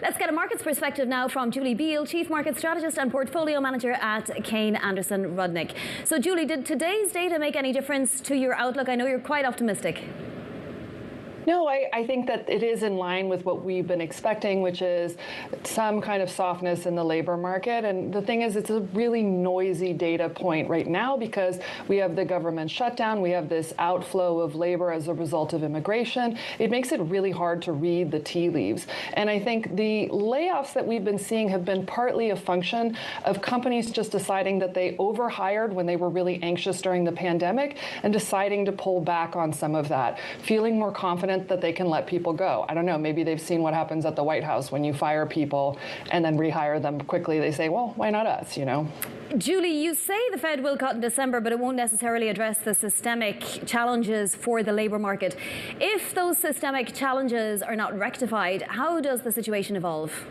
Let's get a markets perspective now from Julie Biel, Chief Market Strategist and Portfolio Manager at Kane Anderson Rudnick. So Julie, did today's data make any difference to your outlook? I know you're quite optimistic. No, I think that it is in line with what we've been expecting, which is some kind of softness in the labor market. And the thing is, it's a really noisy data point right now because we have the government shutdown, we have this outflow of labor as a result of immigration. It makes it really hard to read the tea leaves. And I think the layoffs that we've been seeing have been partly a function of companies just deciding that they overhired when they were really anxious during the pandemic and deciding to pull back on some of that, feeling more confident that they can let people go. I don't know, maybe they've seen what happens at the White House when you fire people and then rehire them quickly. They say, well, why not us, you know? Julie, you say the Fed will cut in December, but it won't necessarily address the systemic challenges for the labour market. If those systemic challenges are not rectified, how does the situation evolve?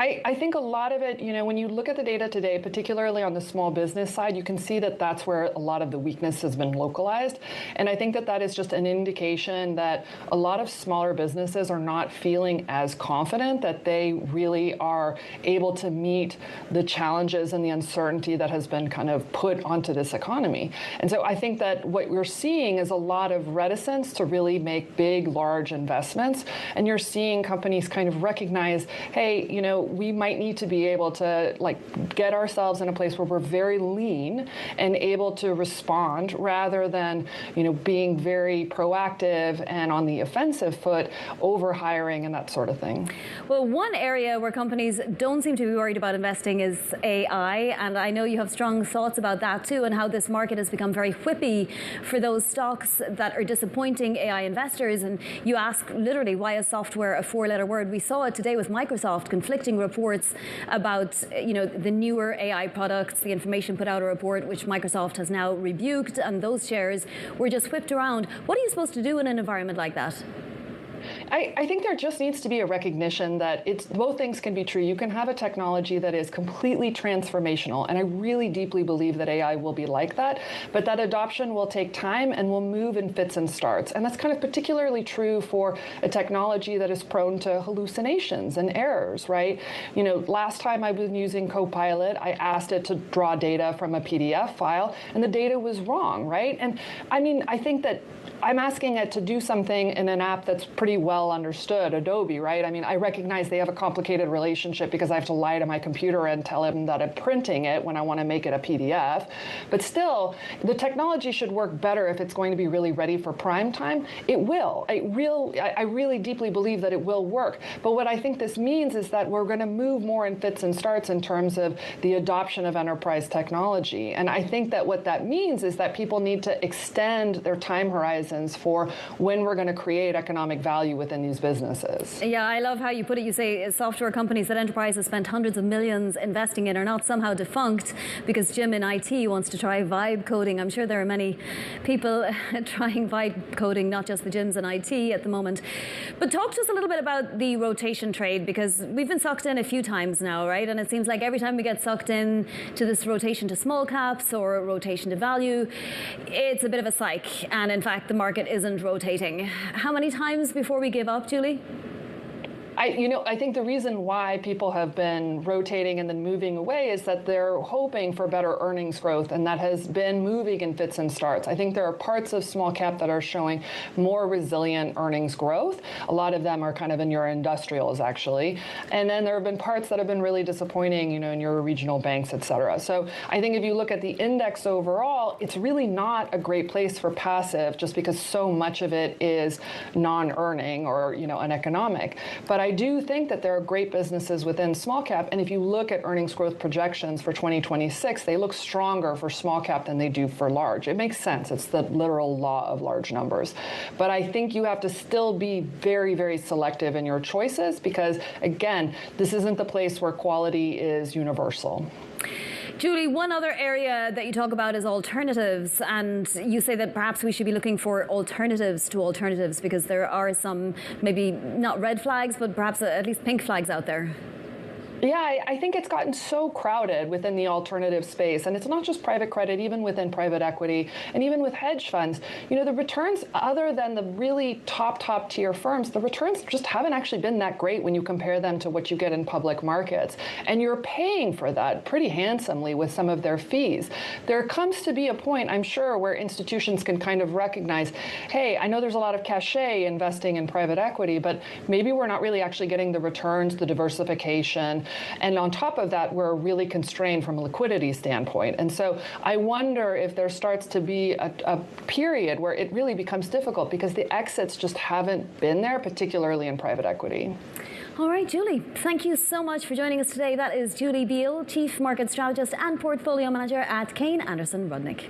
I think a lot of it, when you look at the data today, particularly on the small business side, you can see that that's where a lot of the weakness has been localized. And I think that that is just an indication that a lot of smaller businesses are not feeling as confident that they really are able to meet the challenges and the uncertainty that has been kind of put onto this economy. And so I think that what we're seeing is a lot of reticence to really make big, large investments. And you're seeing companies kind of recognize, hey, we might need to be able to get ourselves in a place where we're very lean and able to respond rather than, being very proactive and on the offensive foot, over hiring and that sort of thing. Well, one area where companies don't seem to be worried about investing is AI. And I know you have strong thoughts about that too, and how this market has become very whippy for those stocks that are disappointing AI investors. And you ask literally, why is software a four-letter word? We saw it today with Microsoft, conflicting reports about the newer AI products. The Information put out a report which Microsoft has now rebuked, and those shares were just whipped around. What are you supposed to do in an environment like that? I think there just needs to be a recognition that both things can be true. You can have a technology that is completely transformational, and I really deeply believe that AI will be like that, but that adoption will take time and will move in fits and starts. And that's kind of particularly true for a technology that is prone to hallucinations and errors, right? Last time I was using Copilot, I asked it to draw data from a PDF file, and the data was wrong, right? And I think that I'm asking it to do something in an app that's pretty well understood, Adobe, right? I recognize they have a complicated relationship because I have to lie to my computer and tell them that I'm printing it when I want to make it a PDF. But still, the technology should work better if it's going to be really ready for prime time. It will. I really deeply believe that it will work. But what I think this means is that we're going to move more in fits and starts in terms of the adoption of enterprise technology. And I think that what that means is that people need to extend their time horizons for when we're going to create economic value within these businesses. Yeah, I love how you put it. You say software companies that enterprises spent hundreds of millions investing in are not somehow defunct because Jim in IT wants to try vibe coding. I'm sure there are many people trying vibe coding, not just the Jims in IT at the moment. But talk to us a little bit about the rotation trade, because we've been sucked in a few times now, right? And it seems like every time we get sucked in to this rotation to small caps or rotation to value, it's a bit of a psych. And in fact, the market isn't rotating. How many times before we give up, Julie? I think the reason why people have been rotating and then moving away is that they're hoping for better earnings growth, and that has been moving in fits and starts. I think there are parts of small cap that are showing more resilient earnings growth. A lot of them are kind of in your industrials, actually. And then there have been parts that have been really disappointing, in your regional banks, et cetera. So I think if you look at the index overall, it's really not a great place for passive just because so much of it is non-earning or, uneconomic. But I do think that there are great businesses within small cap, and if you look at earnings growth projections for 2026, they look stronger for small cap than they do for large. It makes sense. It's the literal law of large numbers. But I think you have to still be very, very selective in your choices because, again, this isn't the place where quality is universal. Julie, one other area that you talk about is alternatives, and you say that perhaps we should be looking for alternatives to alternatives because there are some, maybe not red flags, but perhaps at least pink flags out there. Yeah, I think it's gotten so crowded within the alternative space. And it's not just private credit, even within private equity and even with hedge funds. You know, the returns, other than the really top tier firms, the returns just haven't actually been that great when you compare them to what you get in public markets. And you're paying for that pretty handsomely with some of their fees. There comes to be a point, I'm sure, where institutions can kind of recognize, hey, I know there's a lot of cachet investing in private equity, but maybe we're not really actually getting the returns, the diversification. And on top of that, we're really constrained from a liquidity standpoint. And so I wonder if there starts to be a period where it really becomes difficult because the exits just haven't been there, particularly in private equity. All right, Julie, thank you so much for joining us today. That is Julie Biel, Chief Market Strategist and Portfolio Manager at Kane Anderson Rudnick.